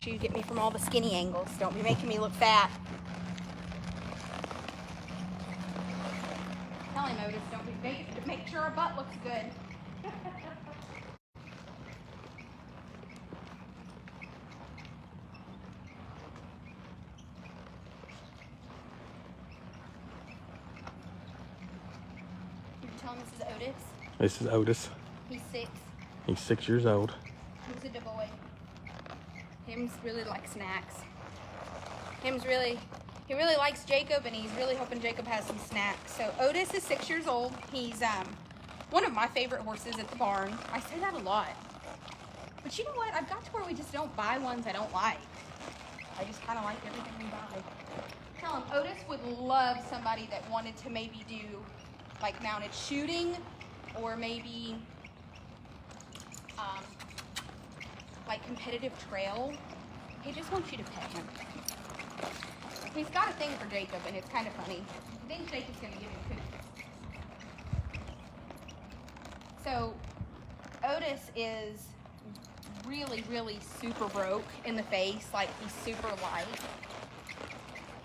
you get me from all the skinny angles. Don't be making me look fat. Tell him, Otis, don't be make sure our butt looks good. You tell him this is Otis? This is Otis. He's 6. He's 6 years old. He's a boy. Him's really likes snacks. He really likes Jacob, and he's really hoping Jacob has some snacks. So Otis is 6 years old. He's one of my favorite horses at the barn. I say that a lot. But you know what? I've got to where we just don't buy ones I don't like. I just kind of like everything we buy. Tell him, Otis would love somebody that wanted to maybe do like mounted shooting, or maybe like competitive trail. He just wants you to pet him. He's got a thing for Jacob, and it's kind of funny. I think Jacob's going to give him cookies. So, Otis is really, really super broke in the face. Like, he's super light.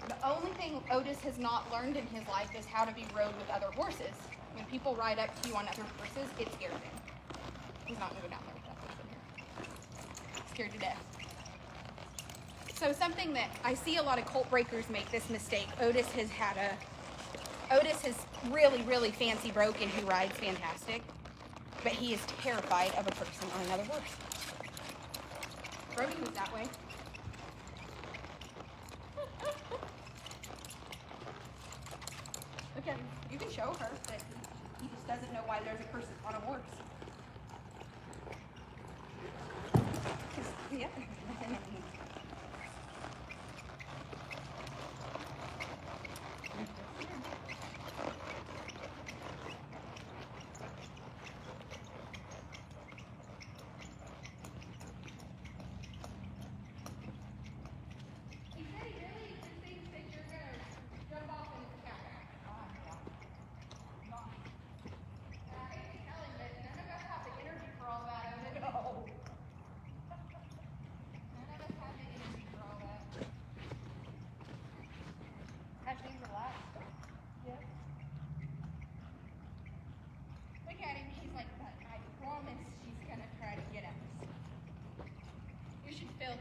The only thing Otis has not learned in his life is how to be rode with other horses. When people ride up to you on other horses, it scares him. He's not going to go down there with that person here. Scared to death. So something that I see a lot of colt breakers make this mistake. Otis has really, really fancy broken who rides fantastic, but he is terrified of a person on another horse. Brody was that way. Look at him. You can show her that he just doesn't know why there's a person on a horse. Yeah.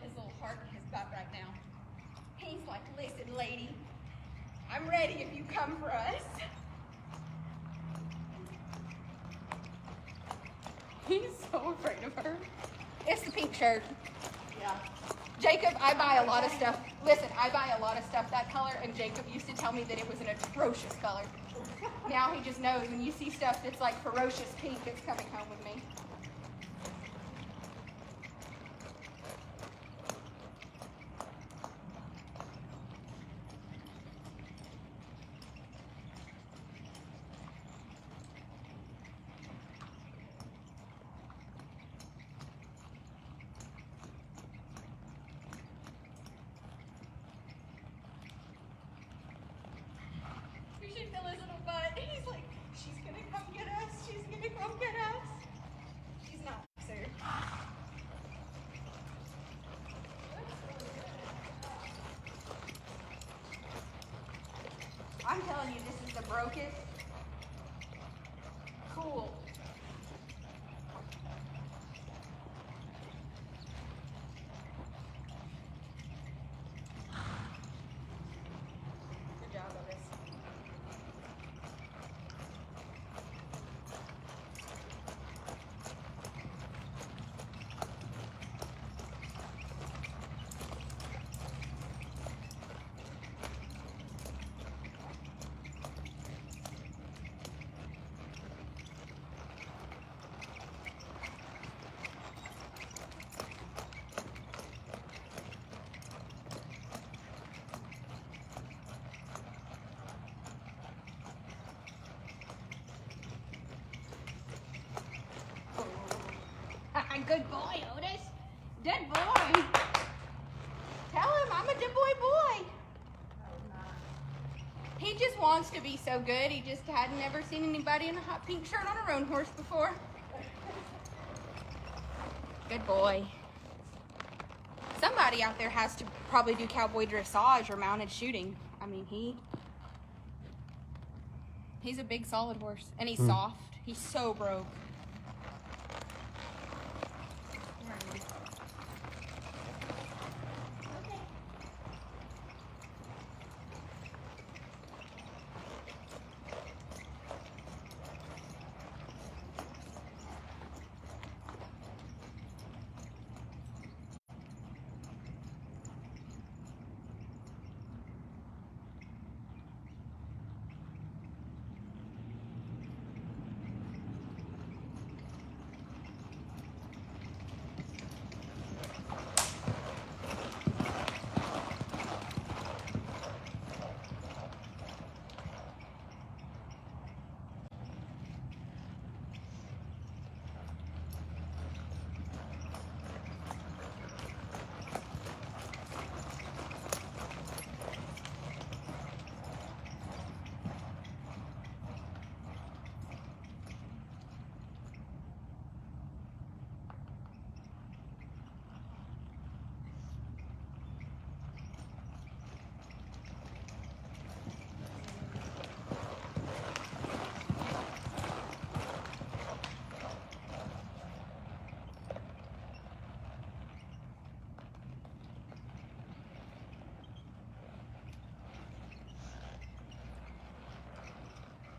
His little heart in his butt right now. He's like, listen, lady, I'm ready if you come for us. He's so afraid of her. It's the pink shirt. Yeah. Jacob, I buy a lot of stuff. Listen, I buy a lot of stuff that color, and Jacob used to tell me that it was an atrocious color. Now he just knows when you see stuff that's like ferocious pink, it's coming home with me. Feel his little butt. He's like, she's gonna come get us. She's gonna come get us. She's not, sir. I'm telling you, this is the brokest. Cool. Good job, Otis. Good boy, Otis. Good boy. Tell him I'm a good boy. He just wants to be so good. He just hadn't ever seen anybody in a hot pink shirt on a roan horse before. Good boy. Somebody anybody out there has to probably do cowboy dressage or mounted shooting. I mean, he's a big solid horse, and he's soft. He's so broke.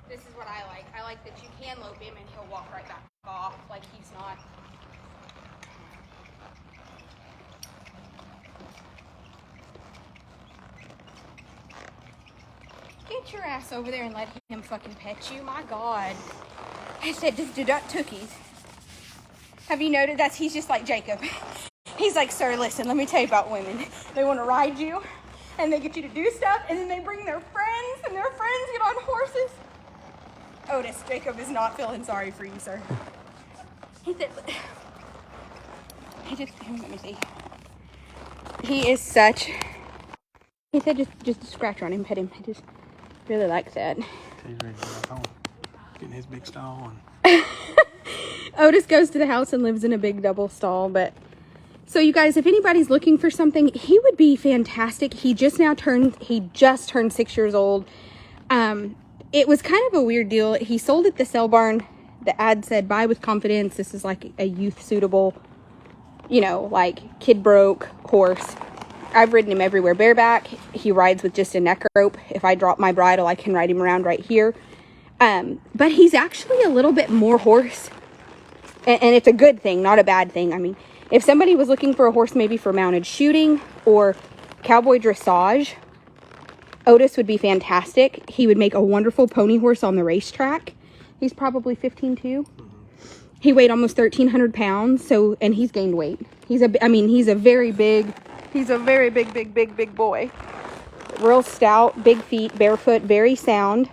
This is what I like. I like that you can lope him and he'll walk right back off like he's not. Get your ass over there and let him fucking pet you. My God. I said, just do not tookies. Have you noticed that he's just like Jacob? He's like, sir, listen, let me tell you about women. They want to ride you and they get you to do stuff and then they bring their friends and their friends get on horses. Otis, Jacob is not feeling sorry for you, sir. He said, let me see. He is such, he said just scratch on him, pet him. He just really likes that. He's ready to go home. Getting his big stall on. Otis goes to the house and lives in a big double stall, but so you guys, if anybody's looking for something, he would be fantastic. He just turned 6 years old. It was kind of a weird deal. He sold at the sale barn. The ad said, buy with confidence. This is like a youth suitable, you know, like kid broke horse. I've ridden him everywhere bareback. He rides with just a neck rope. If I drop my bridle, I can ride him around right here. But he's actually a little bit more horse. And it's a good thing, not a bad thing. I mean, if somebody was looking for a horse maybe for mounted shooting or cowboy dressage, Otis would be fantastic. He would make a wonderful pony horse on the racetrack. He's probably 15 too. He weighed almost 1,300 pounds. So, and he's gained weight. He's a very big boy. Real stout, big feet, barefoot, very sound.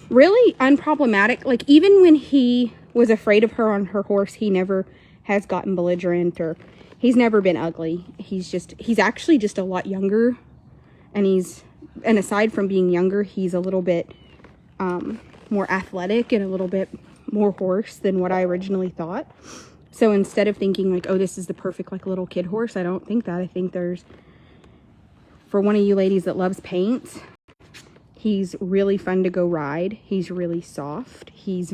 Really unproblematic. Like even when he was afraid of her on her horse, he never has gotten belligerent or he's never been ugly. He's actually just a lot younger. And aside from being younger, he's a little bit more athletic and a little bit more horse than what I originally thought. So instead of thinking like, oh, this is the perfect like little kid horse, I don't think that. I think for one of you ladies that loves paints, he's really fun to go ride. He's really soft. He's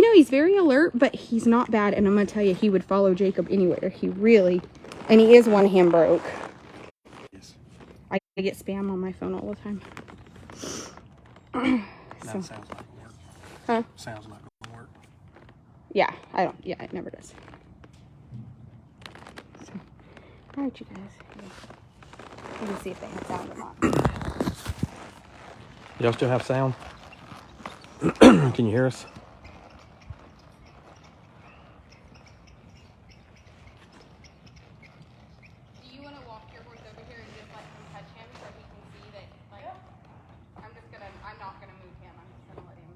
very alert, but he's not bad. And I'm going to tell you, he would follow Jacob anywhere. And he is one hand broke. I get spam on my phone all the time. That sounds like work. Huh? Sounds like work. Yeah, it never does. So, all right, you guys. Let me see if they have sound or not. Y'all still have sound? Can you hear us? Do you want to walk your horse over here and just let him touch him so he can see that, like, I'm not gonna move him. I'm just gonna let him.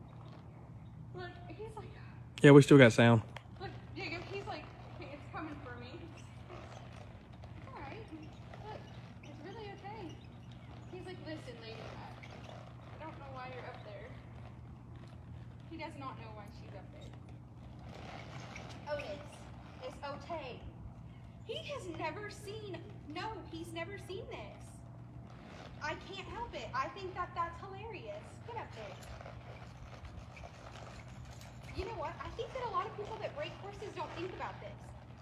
Look, he's like, Yeah, we still got sound. look, Jacob, he's like, it's coming for me. All right, look, it's really okay. He's like, listen, lady, I don't know why you're up there. He does not know why she's up there. Otis, it's Otis. He has never seen, no, he's never seen this. I can't help it. I think that that's hilarious. Get up there. You know what? I think that a lot of people that break horses don't think about this.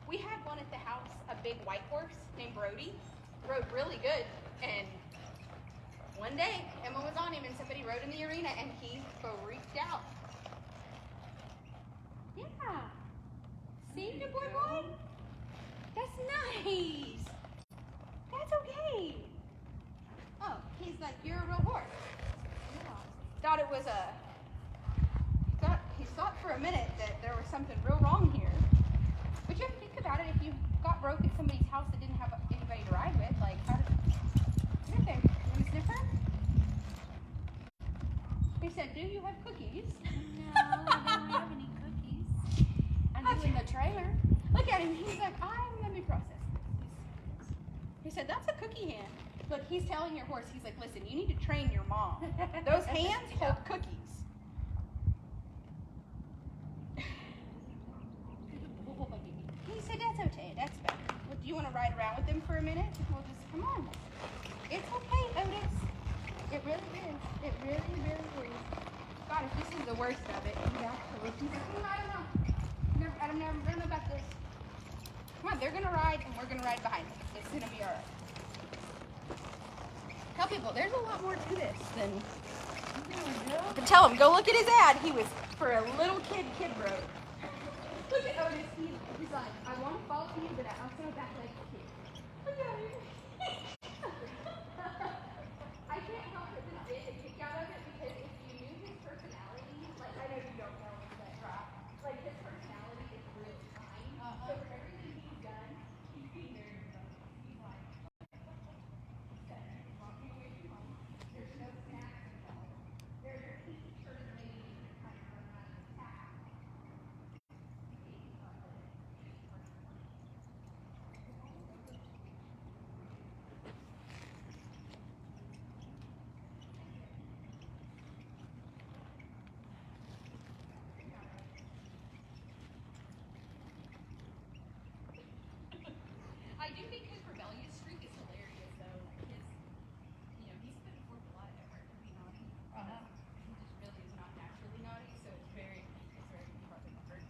We had one at the house, a big white horse named Brody. Rode really good. And one day, Emma was on him and somebody rode in the arena and he freaked out. Yeah. See, good boy, boy? That's nice. That's okay. Oh, he's like, you're a real horse. Yeah. Thought it was a, he thought for a minute that there was something real wrong here. But you have to think about it. If you got broke at somebody's house that didn't have anybody to ride with, like, how did, get up there. You want a sniffer? He said, do you have cookies? No, I don't have any cookies. I do in the trailer. Look at him. He's like, let me process this. He said, that's a cookie hand. Look, he's telling your horse, he's like, listen, you need to train your mom. Those hands hold cookies. He said, that's okay. That's better. Well, do you want to ride around with them for a minute? We'll just, come on. It's okay, Otis. It really is. It really, really is. God, if this is the worst of it, he's like, I don't know. I don't know about this. Come on, they're going to ride, and we're going to ride behind them. It's going to be all right. Tell people, there's a lot more to this than... But tell them, go look at his ad. He was for a little kid road. Look at Otis. He's like, I want to follow you, but I also back like a kid. Look at him. I can't help it but get a kick out of it because if you knew his personality, like I know you don't know him, but like his personality is really kind. So for everything he's done, he's been very funny. He's like, walking away from home. There's no snacks involved. There's a t-shirt lady kind of run around the tap. I do think his rebellious streak is hilarious, though. Like his, he's putting forth a lot of effort to be naughty. He just really is not naturally naughty, so it's very hard to effort.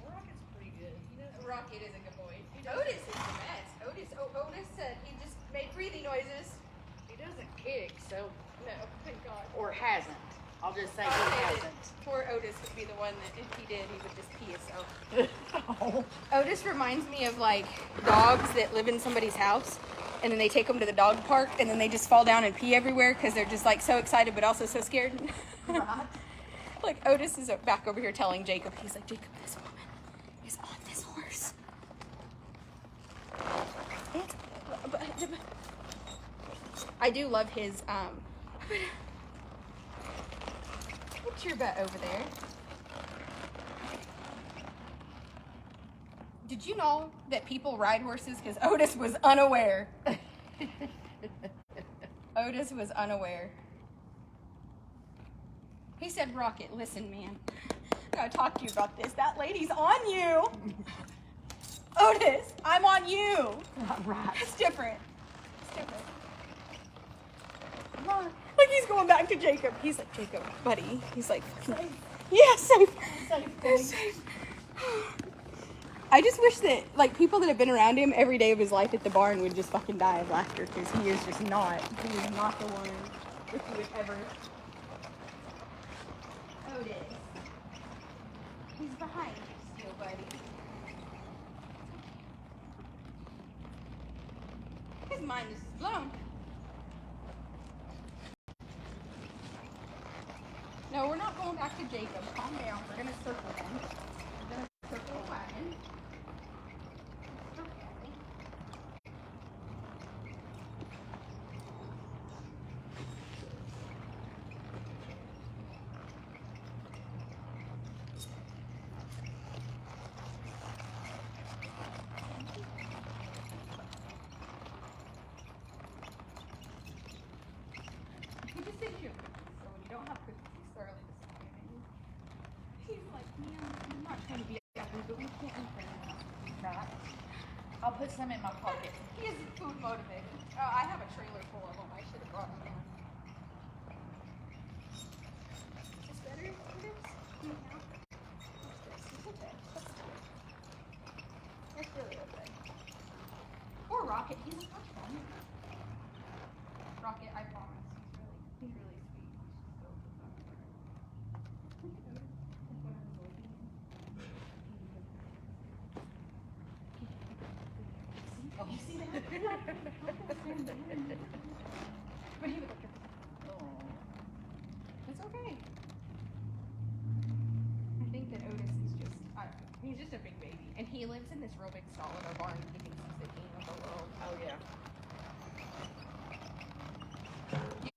Rocket's pretty good. Rocket is a good boy. Otis is the best. Otis said he just made breathing noises. He doesn't kick, so No, thank God. or hasn't. I'll just say he hasn't. Poor Otis would be the one that if he did, he would just pee himself. Oh. Otis reminds me of like dogs that live in somebody's house and then they take them to the dog park and then they just fall down and pee everywhere because they're just like so excited but also so scared. Right. Like Otis is back over here telling Jacob, he's like, Jacob, this woman is on this horse. I do love his, what's your butt over there? Did you know that people ride horses? Because Otis was unaware. Otis was unaware. He said, Rocket, listen, man. I gotta talk to you about this. That lady's on you. Otis, I'm on you. Right. It's different. It's different. Come on. Like he's going back to Jacob. He's like, Jacob, buddy. He's like, Safe. yeah, safe. Safe, They're boy. safe. I just wish that, like, people that have been around him every day of his life at the barn would just fucking die of laughter because he is just not. He is not the one that you would ever. Otis. He's behind you still, buddy. His mind is blown. No, we're not going back to Jacob. Calm down. We're going to circle him. We're going to circle the wagon. You just sit here. So when you don't have cookies, he's thoroughly disappointed. He's like, man, put some in my pocket. He is food motivated. I have a trailer full of them. I should have brought them in. Is this better? It is? No. What's this? It's okay. That's really okay. Poor Rocket. He's so much fun. Rocket, I promise. He's really sweet. Oh, you see that? But he would look it's okay. I think that Otis is just, I don't know, he's just a big baby. And he lives in this real big stall in our barn. He thinks he's the king of the world. Oh yeah.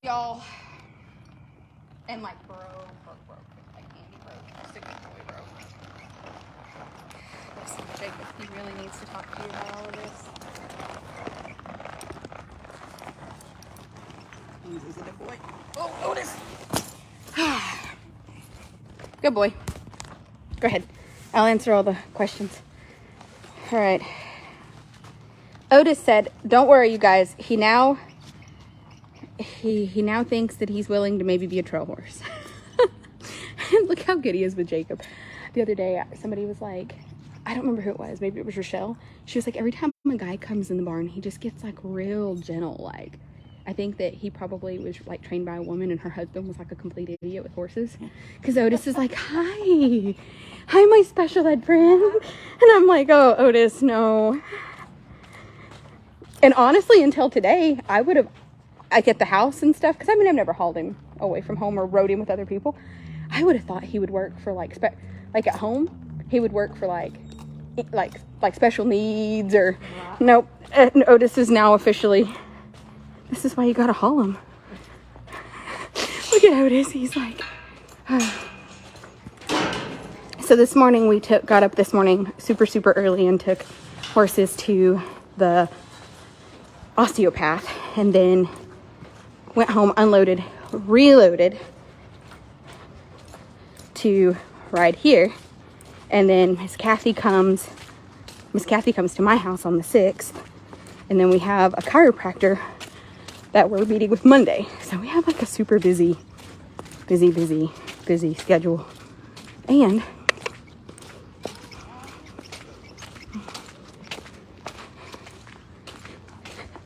Y'all, and like broke, like Andy broke, just a good boy broke. Listen, Jacob, he really needs to talk to you about all of this. He's a good boy. Oh, Otis. Good boy. Go ahead. I'll answer all the questions. All right. Otis said, "Don't worry, you guys. He now thinks that he's willing to maybe be a trail horse." And look how good he is with Jacob. The other day, somebody was like, I don't remember who it was. Maybe it was Rochelle. She was like, every time a guy comes in the barn, he just gets like real gentle. Like, I think that he probably was like trained by a woman, and her husband was like a complete idiot with horses. Because Otis is like, hi, my special ed friend. And I'm like, oh, Otis, no. And honestly, until today, I would have, like at the house and stuff, because I mean, I've never hauled him away from home or rode him with other people. I would have thought he would work for like at home, he would work for like special needs or, nope. Otis is now officially, this is why you gotta haul him. Look at Otis, he's like, So this morning we got up this morning super early and took horses to the osteopath, and then went home, unloaded, reloaded to ride here. And then Miss Kathy comes to my house on the 6th, and then we have a chiropractor that we're meeting with Monday. So we have like a super busy schedule. And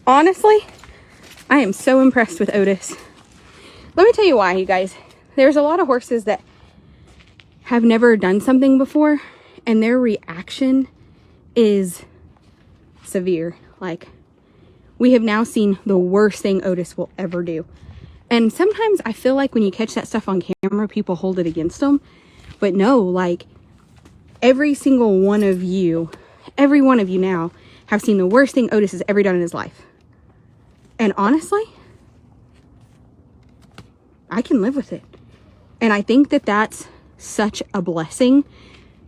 honestly, I am so impressed with Otis. Let me tell you why, you guys. There's a lot of horses that have never done something before, and their reaction is severe. Like, we have now seen the worst thing Otis will ever do. And sometimes I feel like when you catch that stuff on camera, people hold it against them. But no, like, every single one of you, every one of you now, have seen the worst thing Otis has ever done in his life. And honestly, I can live with it. And I think that that's such a blessing,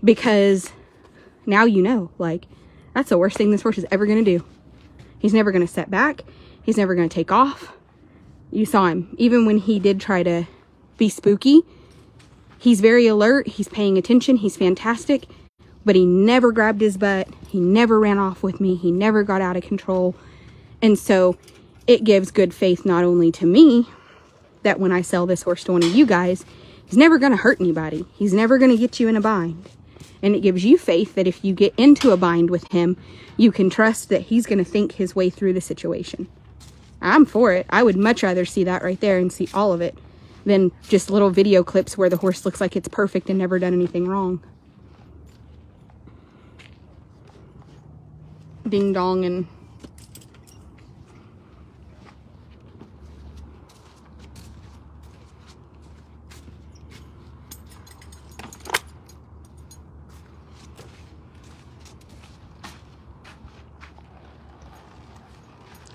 because now you know, like, that's the worst thing this horse is ever going to do. He's never going to set back. He's never going to take off. You saw him. Even when he did try to be spooky, he's very alert. He's paying attention. He's fantastic. But he never grabbed his butt. He never ran off with me. He never got out of control. And so it gives good faith not only to me, that when I sell this horse to one of you guys, he's never going to hurt anybody. He's never going to get you in a bind. And it gives you faith that if you get into a bind with him, you can trust that he's going to think his way through the situation. I'm for it. I would much rather see that right there and see all of it than just little video clips where the horse looks like it's perfect and never done anything wrong. Ding dong and...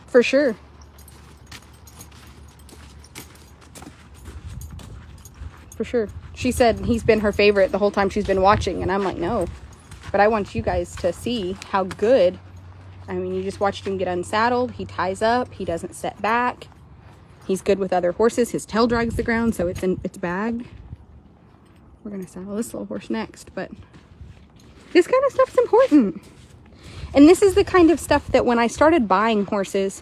For sure. For sure. She said he's been her favorite the whole time she's been watching. And I'm like, no. But I want you guys to see how good. I mean, you just watched him get unsaddled. He ties up. He doesn't set back. He's good with other horses. His tail drags the ground, so it's bagged. We're going to saddle this little horse next. But this kind of stuff's important. And this is the kind of stuff that when I started buying horses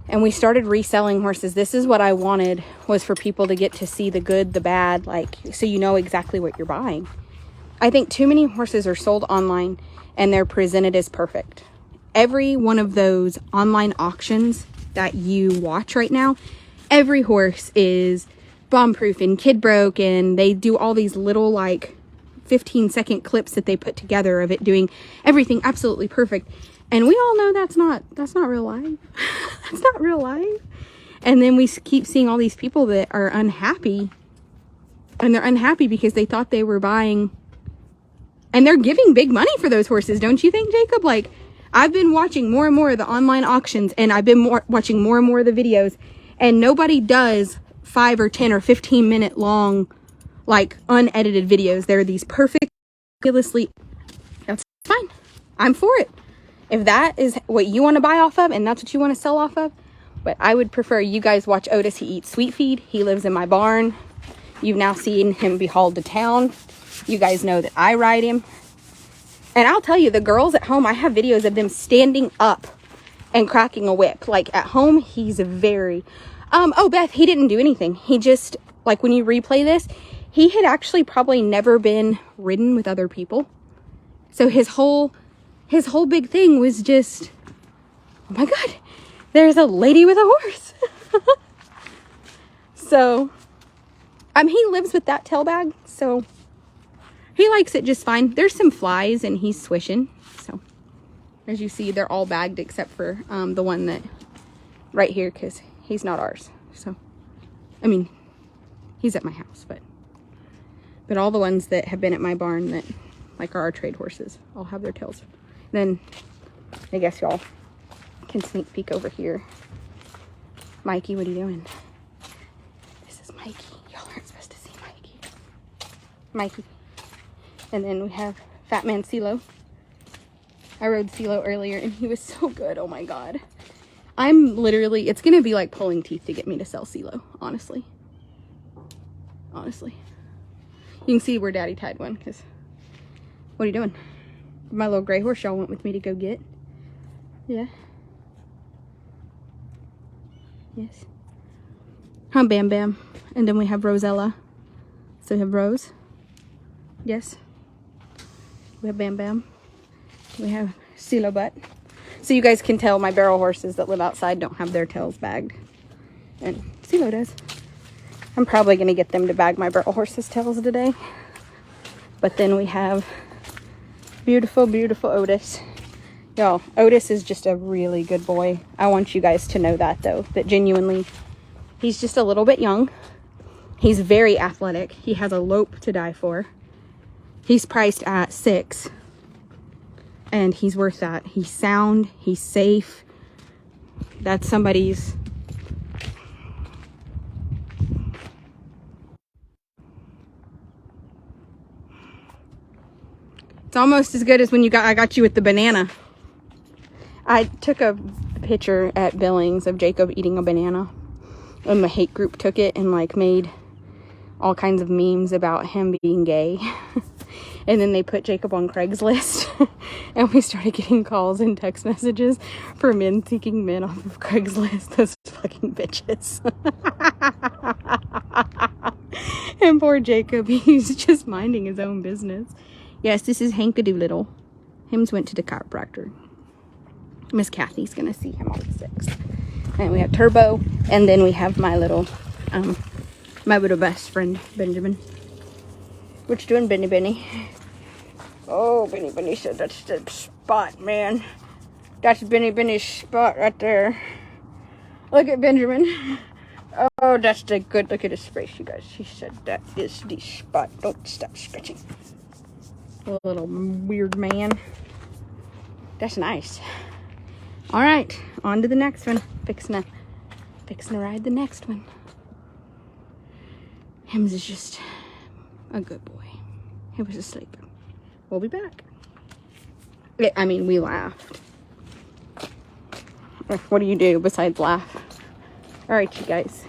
and we started reselling horses, this is what I wanted, was for people to get to see the good, the bad, like, so you know exactly what you're buying. I think too many horses are sold online and they're presented as perfect. Every one of those online auctions that you watch right now, every horse is bomb-proof and kid-broke, and they do all these little like 15-second clips that they put together of it doing everything absolutely perfect. And we all know that's not real life. That's not real life. And then we keep seeing all these people that are unhappy, and they're unhappy because they thought they were buying, and they're giving big money for those horses, don't you think, Jacob? Like, I've been watching more and more of the online auctions, and I've been watching more and more of the videos, and nobody does 5 or 10 or 15 minute long, like, unedited videos. They're these perfect, ridiculously, that's fine. I'm for it. If that is what you want to buy off of, and that's what you want to sell off of, but I would prefer you guys watch Otis. He eats sweet feed. He lives in my barn. You've now seen him be hauled to town. You guys know that I ride him. And I'll tell you, the girls at home, I have videos of them standing up and cracking a whip. Like, at home, he's very... oh, Beth, he didn't do anything. He just, like, when you replay this, he had actually probably never been ridden with other people. So his whole big thing was just, oh my God, there's a lady with a horse. So, he lives with that tail bag, so he likes it just fine. There's some flies and he's swishing. So, as you see, they're all bagged except for the one that right here, because he's not ours. So, I mean, he's at my house, but all the ones that have been at my barn that, like, are our trade horses, all have their tails. Then, I guess y'all can sneak peek over here. Mikey, what are you doing? This is Mikey. Y'all aren't supposed to see Mikey. Mikey. And then we have Fat Man CeeLo. I rode CeeLo earlier and he was so good. Oh my God. I'm literally, it's going to be like pulling teeth to get me to sell CeeLo, honestly. Honestly. You can see where Daddy tied one, because what are you doing? My little gray horse y'all went with me to go get. Yeah. Yes. Huh, Bam Bam. And then we have Rosella. So we have Rose. Yes. We have Bam Bam. We have CeeLo Butt. So you guys can tell my barrel horses that live outside don't have their tails bagged. And CeeLo does. I'm probably going to get them to bag my barrel horses' tails today. But then we have beautiful, beautiful Otis. Y'all, Otis is just a really good boy. I want you guys to know that, though. That genuinely, he's just a little bit young. He's very athletic. He has a lope to die for. He's priced at $6. And he's worth that. He's sound. He's safe. That's somebody's... It's almost as good as when I got you with the banana. I took a picture at Billings of Jacob eating a banana. And the hate group took it and like made all kinds of memes about him being gay. And then they put Jacob on Craigslist. And we started getting calls and text messages for men seeking men off of Craigslist. Those fucking bitches. And poor Jacob, he's just minding his own business. Yes, this is Hank-a-Doolittle. Hims went to the chiropractor. Miss Kathy's gonna see him on the 6th. And we have Turbo, and then we have my little best friend, Benjamin. What you doing, Benny Benny? Oh, Benny Benny said that's the spot, man. That's Benny Benny's spot right there. Look at Benjamin. Oh, that's the good. Look at his face, you guys. He said that is the spot. Don't stop stretching. Little weird man. That's nice. All right, on to the next one. Fixing to ride the next one. Hims is just a good boy. He was asleep. We'll be back. I mean, we laughed. What do you do besides laugh? All right, you guys.